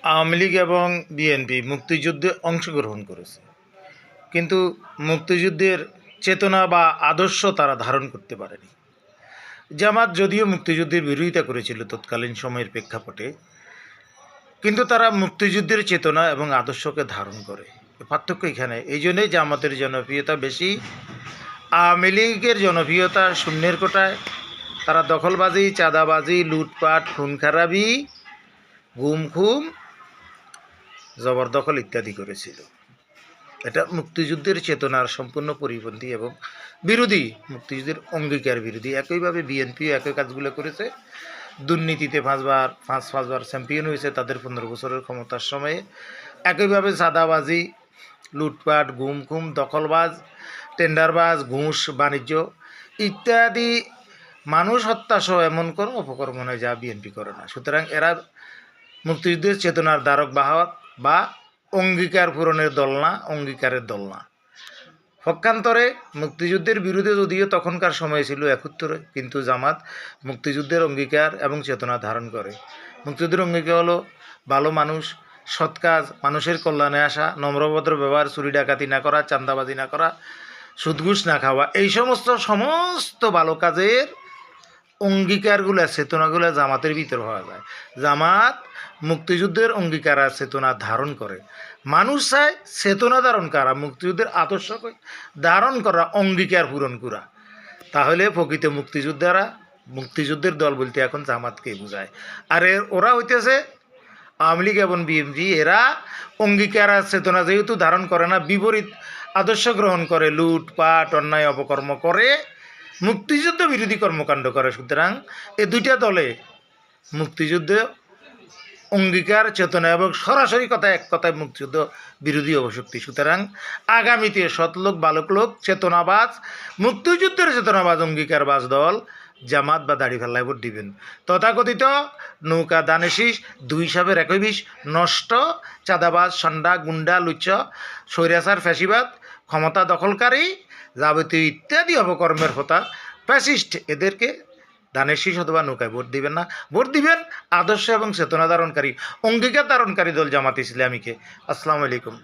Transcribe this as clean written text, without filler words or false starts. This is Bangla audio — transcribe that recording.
আওয়ামী লীগ এবং বিএনপি মুক্তিযুদ্ধে অংশগ্রহণ করেছে, কিন্তু মুক্তিযুদ্ধের চেতনা বা আদর্শ তারা ধারণ করতে পারেনি। জামাত যদিও মুক্তিযুদ্ধের বিরোধিতা করেছিল তৎকালীন সময়ের প্রেক্ষাপটে, কিন্তু তারা মুক্তিযুদ্ধের চেতনা এবং আদর্শকে ধারণ করে। পার্থক্য এখানে। এই জন্যই জামাতের জনপ্রিয়তা বেশি, আওয়ামী লীগের জনপ্রিয়তা শূন্যের কোটায়। তারা দখলবাজি, চাঁদাবাজি, লুটপাট, খুন খারাপি, গুম খুম, জবরদখল ইত্যাদি করেছিল। এটা মুক্তিযুদ্ধের চেতনার সম্পূর্ণ পরিপন্থী এবং বিরোধী, মুক্তিযুদ্ধের অঙ্গীকার বিরোধী। একইভাবে বিএনপিও একই কাজগুলো করেছে। দুর্নীতিতে পাঁচবার চ্যাম্পিয়ন হয়েছে তাদের 15 বছরের ক্ষমতার সময়ে। একইভাবে চাঁদাবাজি, লুটপাট, গুম খুম, দখলবাজ, টেন্ডারবাজ, ঘুষ বাণিজ্য ইত্যাদি মানুষ হত্যাসহ এমন কোনো অপকর্ম নয় যা বিএনপি করে না। সুতরাং এরা মুক্তিযুদ্ধের চেতনার ধারক বাহক বা অঙ্গীকার পূরণের দল না, অঙ্গীকারের দল না। পক্ষান্তরে মুক্তিযুদ্ধের বিরুদ্ধে যদিও তখনকার সময় ছিল 71, কিন্তু জামাত মুক্তিযুদ্ধের অঙ্গীকার এবং চেতনা ধারণ করে। মুক্তিযুদ্ধের অঙ্গীকার হলো ভালো মানুষ, সৎ কাজ, মানুষের কল্যাণে আসা, নম্রভদ্র ব্যবহার, চুরি ডাকাতি না করা, চাঁদাবাজি না করা, সুদ ঘুষ না খাওয়া। এই সমস্ত ভালো কাজের অঙ্গীকারগুলো, চেতনাগুলো জামাতের ভিতর হওয়া যায়। জামাত মুক্তিযুদ্ধের অঙ্গীকার আর চেতনা ধারণ করে। মানুষ চায় চেতনা ধারণ করা, মুক্তিযুদ্ধের আদর্শকে ধারণ করা, অঙ্গীকার পূরণ করা। তাহলে প্রকৃত মুক্তিযুদ্ধের দল বলতে এখন জামাতকেই বোঝায়। আর ওরা হইতেছে আওয়ামী লীগ এবং বিএনপি। এরা অঙ্গীকার আর চেতনা যেহেতু ধারণ করে না, বিপরীত আদর্শ গ্রহণ করে, লুটপাট, অন্যায় অপকর্ম করে, মুক্তিযুদ্ধ বিরোধী কর্মকাণ্ড করে। সুতরাং এই দুইটা দলে মুক্তিযুদ্ধ অঙ্গীকার, চেতনা এবং সরাসরি এক কথায় মুক্তিযুদ্ধ বিরোধী অবশক্তি। সুতরাং আগামীতে সৎলোক, বালক লোক, চেতনাবাজ, মুক্তিযুদ্ধের চেতনাবাজ, অঙ্গীকারবাজ দল জামাত বা দাড়িপাল্লায় ভোট দিবেন। তথাকথিত নৌকা দানেশিস, 2 সাপের 1 বিষ, নষ্ট, চাঁদাবাজ, সান্ডা, গুন্ডা, লুচ্চ, স্বৈরাচার, ফ্যাসিবাদ, ক্ষমতা দখলকারী, যাবতীয় ইত্যাদি অপকর্মের হোতা ফ্যাসিস্ট, এদেরকে ধানের শীষ অথবা নৌকায় ভোট দিবেন না। ভোট দিবেন আদর্শ এবং চেতনা ধারণকারী, অঙ্গীকার ধারণকারী দল জামাত ইসলামীকে। আসসালামু আলাইকুম।